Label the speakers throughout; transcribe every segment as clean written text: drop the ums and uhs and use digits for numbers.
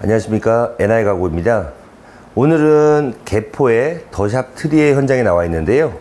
Speaker 1: 안녕하십니까, NI 가구입니다. 오늘은 개포의 더샵 트리에 현장에 나와 있는데요.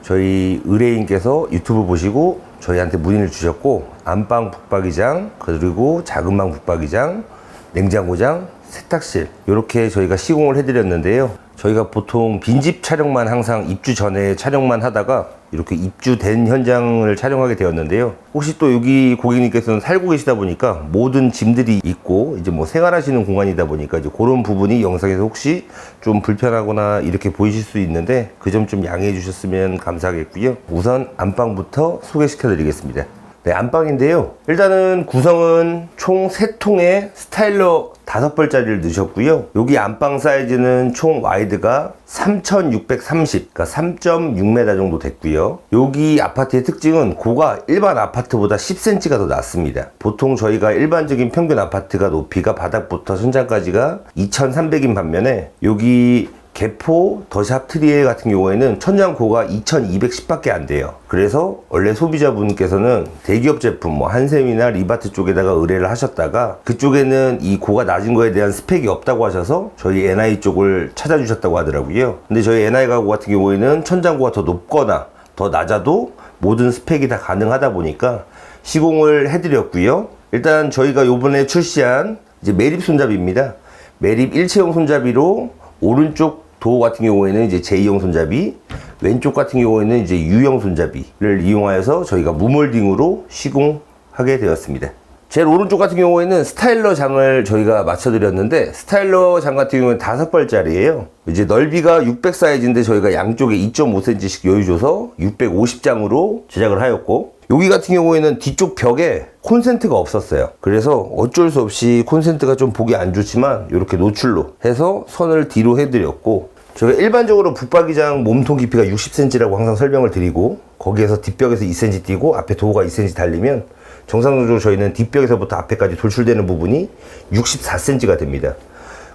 Speaker 1: 저희 의뢰인께서 유튜브 보시고 저희한테 문의를 주셨고, 안방 붙박이장, 그리고 작은 방 붙박이장, 냉장고장, 세탁실 이렇게 저희가 시공을 해드렸는데요. 저희가 보통 빈집 촬영만 항상 입주 전에 촬영만 하다가 이렇게 입주된 현장을 촬영하게 되었는데요. 혹시 또 여기 고객님께서는 살고 계시다 보니까 모든 짐들이 있고 이제 뭐 생활하시는 공간이다 보니까 이제 그런 부분이 영상에서 혹시 좀 불편하거나 이렇게 보이실 수 있는데 그 점 좀 양해해 주셨으면 감사하겠고요. 우선 안방부터 소개시켜 드리겠습니다. 네, 안방인데요. 일단은 구성은 총 3통의 스타일러 5벌짜리를 넣으셨고요. 여기 안방 사이즈는 총 와이드가 3630, 그러니까 3.6m 정도 됐고요. 여기 아파트의 특징은 고가 일반 아파트보다 10cm가 더 낮습니다. 보통 저희가 일반적인 평균 아파트가 높이가 바닥부터 천장까지가 2300인 반면에 여기 개포 더샵 트리에 같은 경우에는 천장고가 2210밖에 안 돼요. 그래서 원래 소비자분께서는 대기업 제품 뭐 한샘이나 리바트 쪽에다가 의뢰를 하셨다가 그쪽에는 이 고가 낮은 거에 대한 스펙이 없다고 하셔서 저희 NI 쪽을 찾아주셨다고 하더라고요. 근데 저희 NI 가구 같은 경우에는 천장고가 더 높거나 더 낮아도 모든 스펙이 다 가능하다 보니까 시공을 해드렸고요. 일단 저희가 요번에 출시한 이제 매립 손잡이입니다. 매립 일체형 손잡이로 오른쪽 도어 같은 경우에는 이제 J형 손잡이, 왼쪽 같은 경우에는 이제 U형 손잡이를 이용하여서 저희가 무몰딩으로 시공하게 되었습니다. 제일 오른쪽 같은 경우에는 스타일러 장을 저희가 맞춰드렸는데, 스타일러 장 같은 경우는 5벌짜리예요. 이제 넓이가 600 사이즈인데 저희가 양쪽에 2.5cm씩 여유 줘서 650장으로 제작을 하였고, 여기 같은 경우에는 뒤쪽 벽에 콘센트가 없었어요. 그래서 어쩔 수 없이 콘센트가 좀 보기 안 좋지만 이렇게 노출로 해서 선을 뒤로 해드렸고, 저희가 일반적으로 붙박이장 몸통 깊이가 60cm라고 항상 설명을 드리고, 거기에서 뒷벽에서 2cm 띄고 앞에 도어가 2cm 달리면 정상적으로 저희는 뒷벽에서부터 앞에까지 돌출되는 부분이 64cm가 됩니다.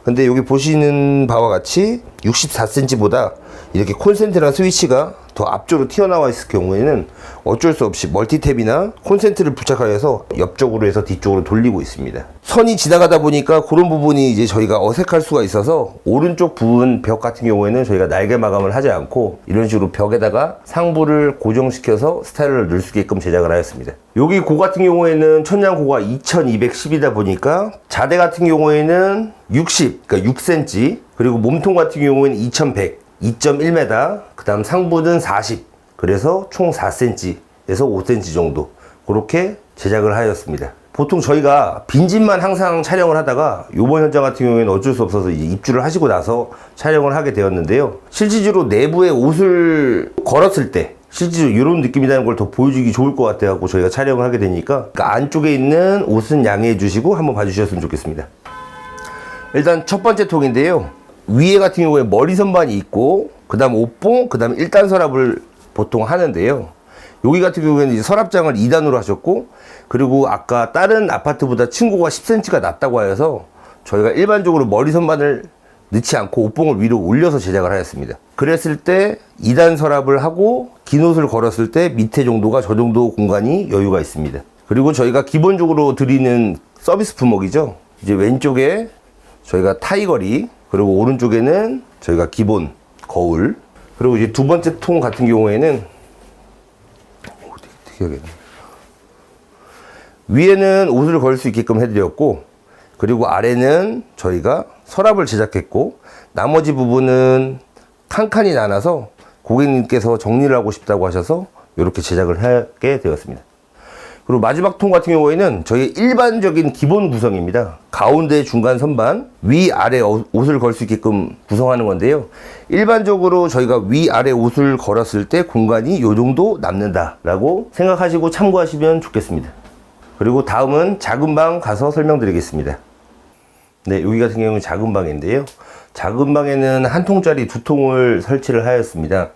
Speaker 1: 근데 여기 보시는 바와 같이 64cm보다 이렇게 콘센트랑 스위치가 더 앞쪽으로 튀어나와 있을 경우에는 어쩔 수 없이 멀티탭이나 콘센트를 부착하여서 옆쪽으로 해서 뒤쪽으로 돌리고 있습니다. 선이 지나가다 보니까 그런 부분이 이제 저희가 어색할 수가 있어서 오른쪽 부분 벽 같은 경우에는 저희가 날개 마감을 하지 않고 이런 식으로 벽에다가 상부를 고정시켜서 스타일러를 넣을 수 있게끔 제작을 하였습니다. 여기 고 같은 경우에는 천장 고가 2210이다 보니까 자대 같은 경우에는 60, 그러니까 6cm, 그리고 몸통 같은 경우에는 2100, 2.1m, 그 다음 상부는 40, 그래서 총 4cm에서 5cm 정도 그렇게 제작을 하였습니다. 보통 저희가 빈집만 항상 촬영을 하다가 요번 현장 같은 경우에는 어쩔 수 없어서 이제 입주를 하시고 나서 촬영을 하게 되었는데요. 실질적으로 내부에 옷을 걸었을 때 실질적으로 이런 느낌이라는 걸 더 보여주기 좋을 것 같아서 저희가 촬영을 하게 되니까, 그러니까 안쪽에 있는 옷은 양해해 주시고 한번 봐주셨으면 좋겠습니다. 일단 첫 번째 통인데요. 위에 같은 경우에 머리 선반이 있고, 그 다음 옷봉, 그 다음 1단 서랍을 보통 하는데요. 여기 같은 경우에는 이제 서랍장을 2단으로 하셨고, 그리고 아까 다른 아파트보다 층고가 10cm가 낮다고 하여서 저희가 일반적으로 머리 선반을 넣지 않고 옷봉을 위로 올려서 제작을 하였습니다. 그랬을 때 2단 서랍을 하고 긴 옷을 걸었을 때 밑에 정도가 저 정도 공간이 여유가 있습니다. 그리고 저희가 기본적으로 드리는 서비스 품목이죠. 이제 왼쪽에 저희가 타이거리, 그리고 오른쪽에는 저희가 기본 거울, 그리고 이제 두 번째 통 같은 경우에는 위에는 옷을 걸 수 있게끔 해드렸고, 그리고 아래는 저희가 서랍을 제작했고, 나머지 부분은 칸칸이 나눠서 고객님께서 정리를 하고 싶다고 하셔서 이렇게 제작을 하게 되었습니다. 그리고 마지막 통 같은 경우에는 저희 일반적인 기본 구성입니다. 가운데 중간 선반, 위 아래 옷을 걸 수 있게끔 구성하는 건데요. 일반적으로 저희가 위 아래 옷을 걸었을 때 공간이 이 정도 남는다 라고 생각하시고 참고하시면 좋겠습니다. 그리고 다음은 작은 방 가서 설명드리겠습니다. 네, 여기 같은 경우는 작은 방인데요. 작은 방에는 한 통짜리 2통을 설치를 하였습니다.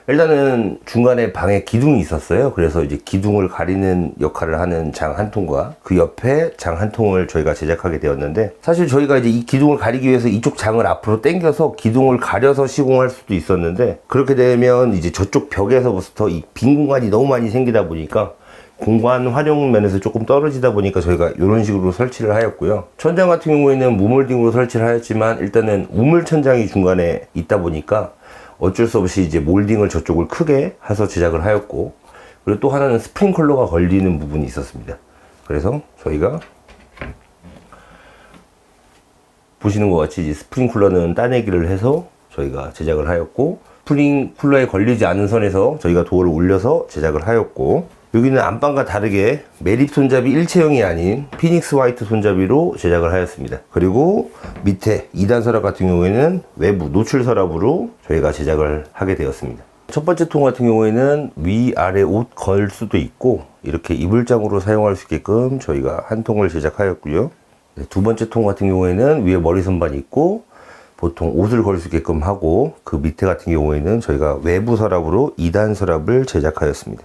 Speaker 1: 일단은 중간에 방에 기둥이 있었어요. 그래서 이제 기둥을 가리는 역할을 하는 장 한 통과 그 옆에 장 한 통을 저희가 제작하게 되었는데, 사실 저희가 이제 이 기둥을 가리기 위해서 이쪽 장을 앞으로 당겨서 기둥을 가려서 시공할 수도 있었는데, 그렇게 되면 이제 저쪽 벽에서부터 이 빈 공간이 너무 많이 생기다 보니까 공간 활용 면에서 조금 떨어지다 보니까 저희가 이런 식으로 설치를 하였고요. 천장 같은 경우에는 무몰딩으로 설치를 하였지만 일단은 우물 천장이 중간에 있다 보니까 어쩔 수 없이 이제 몰딩을 저쪽을 크게 해서 제작을 하였고, 그리고 또 하나는 스프링클러가 걸리는 부분이 있었습니다. 그래서 저희가 보시는 것 같이 이제 스프링클러는 따내기를 해서 저희가 제작을 하였고, 스프링클러에 걸리지 않은 선에서 저희가 도어를 올려서 제작을 하였고, 여기는 안방과 다르게 매립 손잡이 일체형이 아닌 피닉스 화이트 손잡이로 제작을 하였습니다. 그리고 밑에 2단 서랍 같은 경우에는 외부 노출 서랍으로 저희가 제작을 하게 되었습니다. 첫 번째 통 같은 경우에는 위아래 옷 걸 수도 있고 이렇게 이불장으로 사용할 수 있게끔 저희가 한 통을 제작하였고요. 두 번째 통 같은 경우에는 위에 머리 선반이 있고 보통 옷을 걸 수 있게끔 하고, 그 밑에 같은 경우에는 저희가 외부 서랍으로 2단 서랍을 제작하였습니다.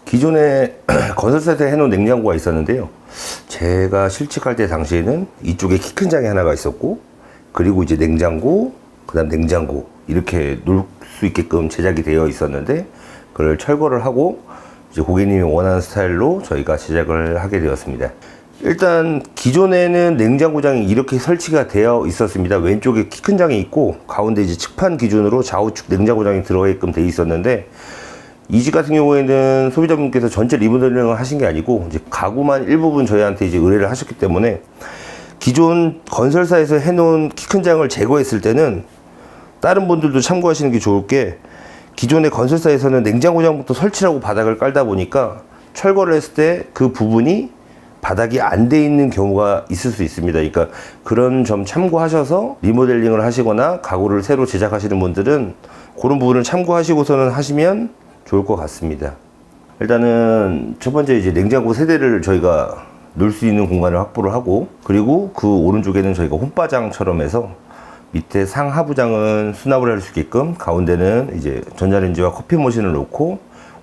Speaker 1: 기존에 건설사에서 해놓은 냉장고가 있었는데요, 제가 실직할 때 당시에는 이쪽에 키 큰 장이 하나가 있었고, 그리고 이제 냉장고, 그 다음 냉장고 이렇게 놓을 수 있게끔 제작이 되어 있었는데, 그걸 철거를 하고 이제 고객님이 원하는 스타일로 저희가 제작을 하게 되었습니다. 일단 기존에는 냉장고장이 이렇게 설치가 되어 있었습니다. 왼쪽에 키 큰 장이 있고 가운데 이제 측판 기준으로 좌우측 냉장고장이 들어가게끔 되어 있었는데, 이 집 같은 경우에는 소비자분께서 전체 리모델링을 하신 게 아니고 이제 가구만 일부분 저희한테 이제 의뢰를 하셨기 때문에, 기존 건설사에서 해놓은 키 큰 장을 제거했을 때는 다른 분들도 참고하시는 게 좋을 게, 기존의 건설사에서는 냉장고장부터 설치하고 바닥을 깔다 보니까 철거를 했을 때 그 부분이 바닥이 안 돼 있는 경우가 있을 수 있습니다. 그러니까 그런 점 참고하셔서 리모델링을 하시거나 가구를 새로 제작하시는 분들은 그런 부분을 참고하시고서는 하시면 좋을 것 같습니다. 일단은 첫 번째 이제 냉장고 세대를 저희가 넣을 수 있는 공간을 확보를 하고, 그리고 그 오른쪽에는 저희가 홈바장처럼 해서 밑에 상하부장은 수납을 할 수 있게끔, 가운데는 이제 전자레인지와 커피 머신을 놓고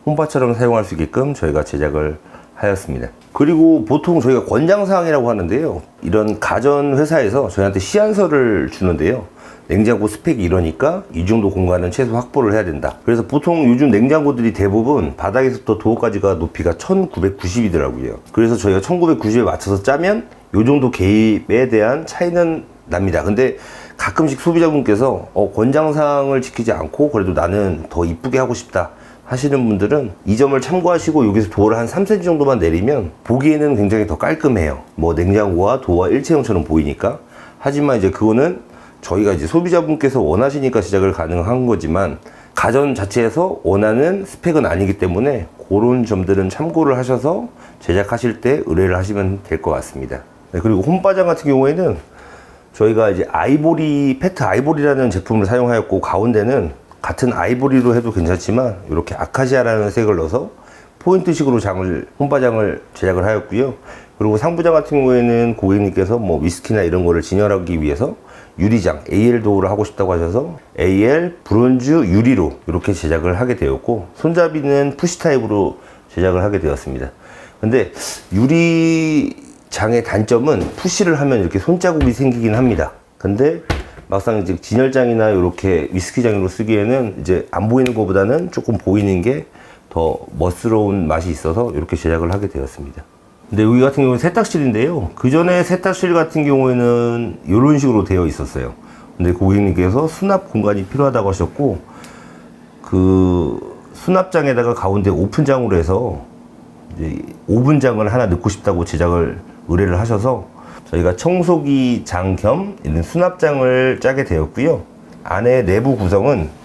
Speaker 1: 홈바처럼 사용할 수 있게끔 저희가 제작을 하였습니다. 그리고 보통 저희가 권장사항이라고 하는데요, 이런 가전 회사에서 저희한테 시안서를 주는데요, 냉장고 스펙이 이러니까 이 정도 공간은 최소 확보를 해야 된다. 그래서 보통 요즘 냉장고들이 대부분 바닥에서부터 도어까지가 높이가 1990이더라고요. 그래서 저희가 1990에 맞춰서 짜면 이 정도 개입에 대한 차이는 납니다. 근데 가끔씩 소비자분께서 권장사항을 지키지 않고 그래도 나는 더 이쁘게 하고 싶다 하시는 분들은 이 점을 참고하시고 여기서 도어를 한 3cm 정도만 내리면 보기에는 굉장히 더 깔끔해요. 뭐 냉장고와 도어와 일체형처럼 보이니까. 하지만 이제 그거는 저희가 이제 소비자분께서 원하시니까 제작을 가능한 거지만, 가전 자체에서 원하는 스펙은 아니기 때문에 그런 점들은 참고를 하셔서 제작하실 때 의뢰를 하시면 될 것 같습니다. 네, 그리고 홈바장 같은 경우에는 저희가 이제 아이보리, 페트 아이보리라는 제품을 사용하였고, 가운데는 같은 아이보리로 해도 괜찮지만 이렇게 아카시아라는 색을 넣어서 포인트식으로 홈바장을 제작을 하였고요. 그리고 상부장 같은 경우에는 고객님께서 뭐 위스키나 이런 거를 진열하기 위해서 유리장, AL 도어를 하고 싶다고 하셔서 AL 브론즈 유리로 이렇게 제작을 하게 되었고, 손잡이는 푸시 타입으로 제작을 하게 되었습니다. 근데 유리장의 단점은 푸시를 하면 이렇게 손자국이 생기긴 합니다. 근데 막상 이제 진열장이나 이렇게 위스키장으로 쓰기에는 이제 안 보이는 것보다는 조금 보이는 게 더 멋스러운 맛이 있어서 이렇게 제작을 하게 되었습니다. 근데 여기 같은 경우는 세탁실인데요, 그 전에 세탁실 같은 경우에는 이런 식으로 되어 있었어요. 근데 고객님께서 수납 공간이 필요하다고 하셨고, 그 수납장에다가 가운데 오픈장으로 해서 이제 오븐장을 하나 넣고 싶다고 제작을 의뢰를 하셔서 저희가 청소기 장 겸 이런 수납장을 짜게 되었고요. 안에 내부 구성은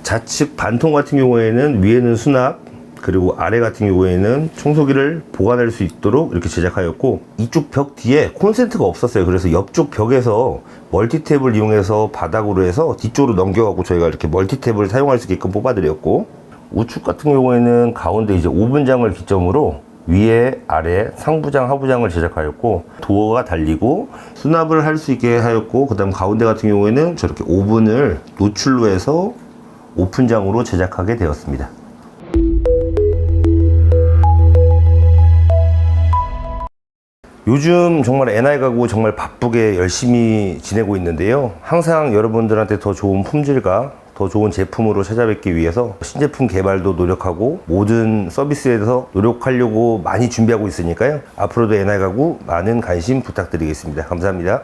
Speaker 1: 좌측 반통 같은 경우에는 위에는 수납, 그리고 아래 같은 경우에는 청소기를 보관할 수 있도록 이렇게 제작하였고, 이쪽 벽 뒤에 콘센트가 없었어요. 그래서 옆쪽 벽에서 멀티탭을 이용해서 바닥으로 해서 뒤쪽으로 넘겨가고 저희가 이렇게 멀티탭을 사용할 수 있게끔 뽑아드렸고, 우측 같은 경우에는 가운데 이제 오븐장을 기점으로 위에 아래 상부장 하부장을 제작하였고, 도어가 달리고 수납을 할 수 있게 하였고, 그 다음 가운데 같은 경우에는 저렇게 오븐을 노출로 해서 오픈장으로 제작하게 되었습니다. 요즘 정말 NI 가구 정말 바쁘게 열심히 지내고 있는데요, 항상 여러분들한테 더 좋은 품질과 더 좋은 제품으로 찾아뵙기 위해서 신제품 개발도 노력하고 모든 서비스에 대해서 노력하려고 많이 준비하고 있으니까요. 앞으로도 NI 가구 많은 관심 부탁드리겠습니다. 감사합니다.